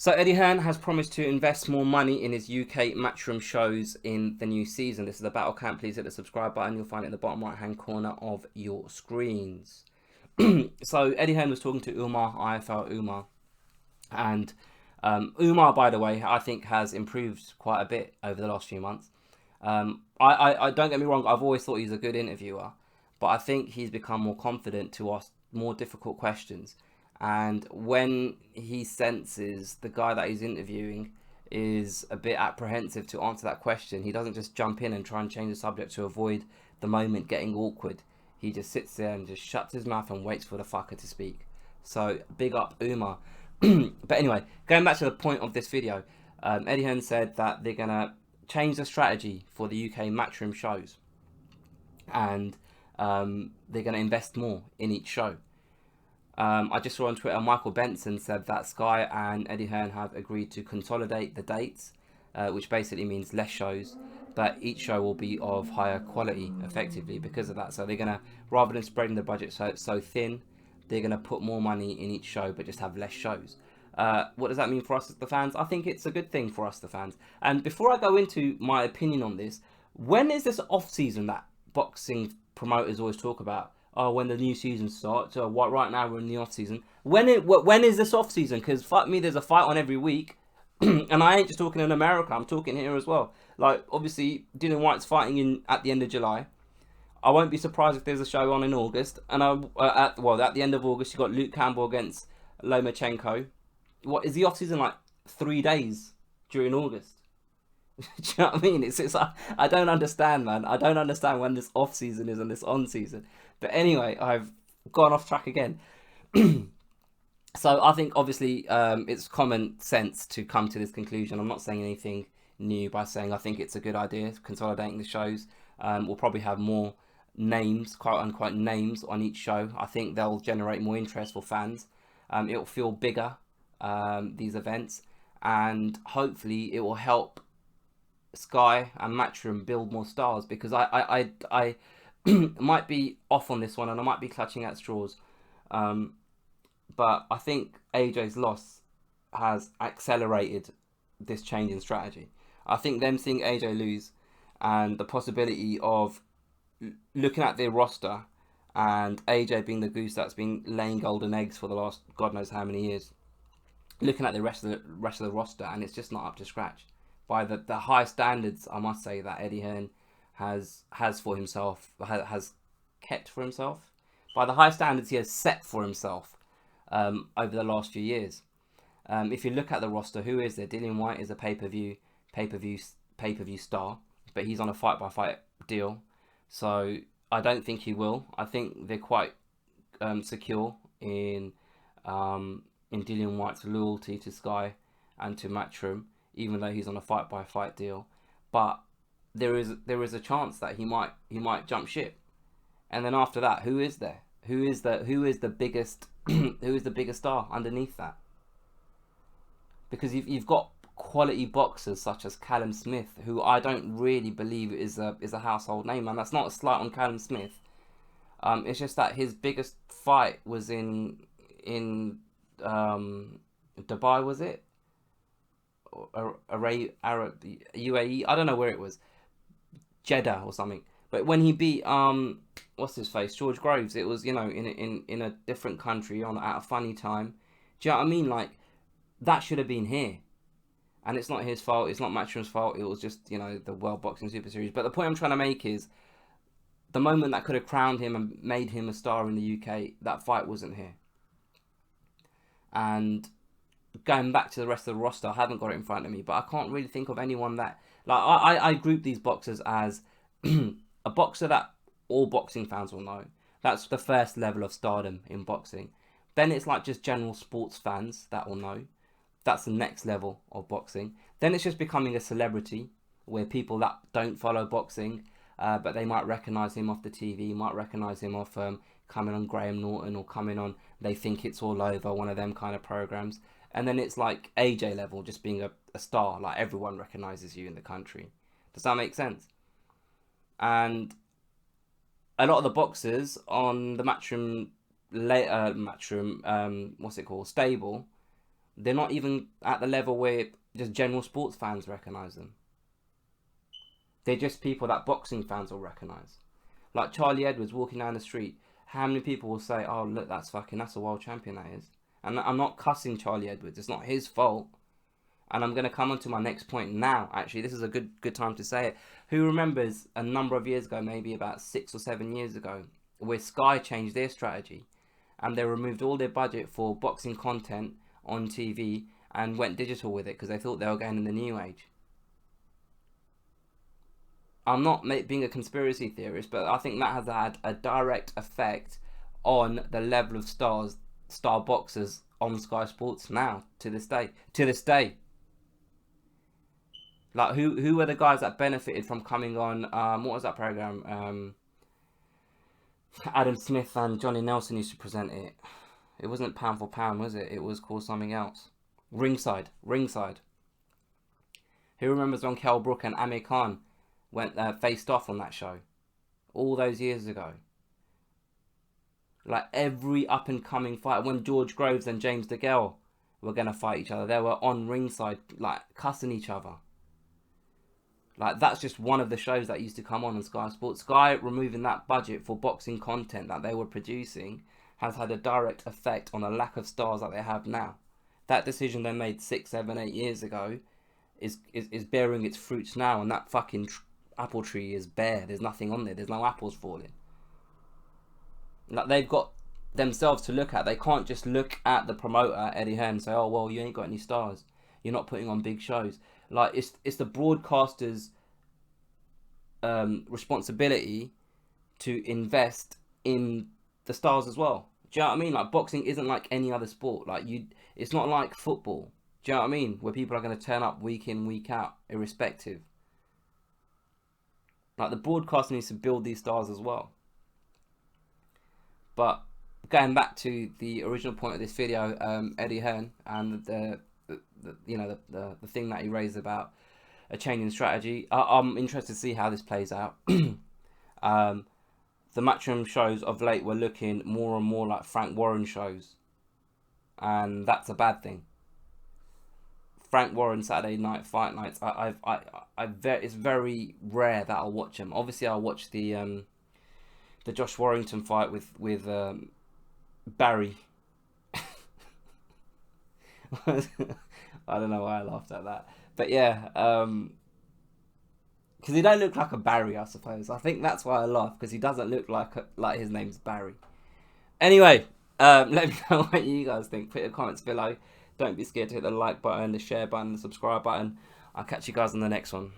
So Eddie Hearn has promised to invest more money in his UK Matchroom shows in the new season. This is the Battle Camp. Please hit the subscribe button. You'll find it in the bottom right hand corner of your screens. So Eddie Hearn was talking to Umar, IFL Umar, and Umar, by the way, I think has improved quite a bit over the last few months. I don't get me wrong, I've always thought he's a good interviewer, but I think he's become more confident to ask more difficult questions. And when he senses the guy that he's interviewing is a bit apprehensive to answer that question, he doesn't just jump in and try and change the subject to avoid the moment getting awkward. He just sits there and just shuts his mouth and waits for the fucker to speak. So big up Umar. But anyway, going back to the point of this video, Eddie Hearn said that they're going to change the strategy for the UK Matchroom shows. And they're going to invest more in each show. I just saw on Twitter, Michael Benson said that Sky and Eddie Hearn have agreed to consolidate the dates, which basically means less shows, but each show will be of higher quality effectively because of that. So they're going to, rather than spreading the budget so thin, they're going to put more money in each show but just have less shows. What does that mean for us as the fans? I think it's a good thing for us, the fans. And before I go into my opinion on this, when is this off season that boxing promoters always talk about? Oh, when the new season starts. What? Right now we're in the off season. When is this off season? Because fuck me, there's a fight on every week, and I ain't just talking in America. I'm talking here as well. Like obviously, Dylan White's fighting in at the end of July. I won't be surprised if there's a show on in August. And at the end of August, you got Luke Campbell against Lomachenko. What is the off season like? 3 days during August. Do you know what I mean? It's I don't understand, man. I don't understand when this off season is and this on season. But anyway, I've gone off track again. So I think obviously it's common sense to come to this conclusion. I'm not saying anything new by saying I think it's a good idea consolidating the shows. We'll probably have more names, quote unquote names, on each show. I think they'll generate more interest for fans. It'll feel bigger, these events, and hopefully it will help Sky and Matchroom build more stars, because I might be off on this one and I might be clutching at straws, but I think AJ's loss has accelerated this change in strategy. I think them seeing AJ lose and the possibility of looking at their roster and AJ being the goose that's been laying golden eggs for the last God knows how many years, looking at the rest of the roster, and it's just not up to scratch by the high standards, I must say, that Eddie Hearn has for himself, has kept for himself, by the high standards he has set for himself over the last few years. If you look at the roster, who is there? Dillian Whyte is a pay-per-view star, but he's on a fight-by-fight deal, so I don't think he will. I think they're quite secure in Dillian Whyte's loyalty to Sky and to Matchroom, even though he's on a fight-by-fight deal. But there is a chance that he might jump ship, and then after that, who is there? Who is the biggest who is the biggest star underneath that? Because you've got quality boxers such as Callum Smith, who I don't really believe is a household name, and that's not a slight on Callum Smith. It's just that his biggest fight was in Dubai, was it? Arab UAE, I don't know where it was, Jeddah or something. But when he beat what's his face, George Groves, it was, in a different country at a funny time. Do you know what I mean? Like, that should have been here, and it's not his fault. It's not Matchroom's fault. It was just the World Boxing Super Series. But the point I'm trying to make is, the moment that could have crowned him and made him a star in the UK, that fight wasn't here. And going back to the rest of the roster, I haven't got it in front of me, but I can't really think of anyone that, like, I group these boxers as a boxer that all boxing fans will know. That's the first level of stardom in boxing. Then it's like just general sports fans that will know. That's the next level of boxing. Then it's just becoming a celebrity, where people that don't follow boxing, but they might recognise him off the TV, might recognise him off coming on Graham Norton, or coming on They Think It's All Over, one of them kind of programs. And then it's like AJ level, just being a star, like everyone recognises you in the country. Does that make sense? And a lot of the boxers on the Matchroom, what's it called, stable, They're not even at the level where just general sports fans recognise them. They're just people that boxing fans will recognise. Like Charlie Edwards walking down the street, how many people will say, oh look, that's a world champion, that is. And I'm not cussing Charlie Edwards, it's not his fault. And I'm going to come on to my next point now. Actually, this is a good time to say it. Who remembers a number of years ago, maybe about 6 or 7 years ago, where Sky changed their strategy and they removed all their budget for boxing content on TV and went digital with it because they thought they were going in the new age? I'm not being a conspiracy theorist, but I think that has had a direct effect on the level of star boxers on Sky Sports now, to this day. To this day. Like, who were the guys that benefited from coming on, what was that program? Adam Smith and Johnny Nelson used to present it. It wasn't Pound for Pound, was it? It was called something else. Ringside. Who remembers when Kell Brook and Amir Khan went faced off on that show? All those years ago. Like, every up-and-coming fight, when George Groves and James DeGale were going to fight each other, they were on ringside, like, cussing each other. Like, that's just one of the shows that used to come on Sky Sports. Sky removing that budget for boxing content that they were producing has had a direct effect on the lack of stars that they have now. That decision they made 6, 7, 8 years ago is bearing its fruits now, and that fucking apple tree is bare. There's nothing on there. There's no apples falling. Like, they've got themselves to look at. They can't just look at the promoter, Eddie Hearn, and say, oh, well, you ain't got any stars. You're not putting on big shows. Like, it's the broadcaster's responsibility to invest in the stars as well. Do you know what I mean? Like, boxing isn't like any other sport. Like, it's not like football. Do you know what I mean? Where people are going to turn up week in, week out, irrespective. Like, the broadcaster needs to build these stars as well. But going back to the original point of this video, Eddie Hearn and the thing that he raised about a change in strategy. I'm interested to see how this plays out. The Matchroom shows of late were looking more and more like Frank Warren shows, and that's a bad thing. Frank Warren Saturday night fight nights. It's very rare that I'll watch them. Obviously, I'll watch the Josh Warrington fight with Barry. I don't know why I laughed at that, but yeah, because he don't look like a Barry, I suppose. I think that's why I laugh, because he doesn't look like his name's Barry. Anyway, let me know what you guys think. Put your comments below. Don't be scared to hit the like button, the share button, the subscribe button. I'll catch you guys on the next one.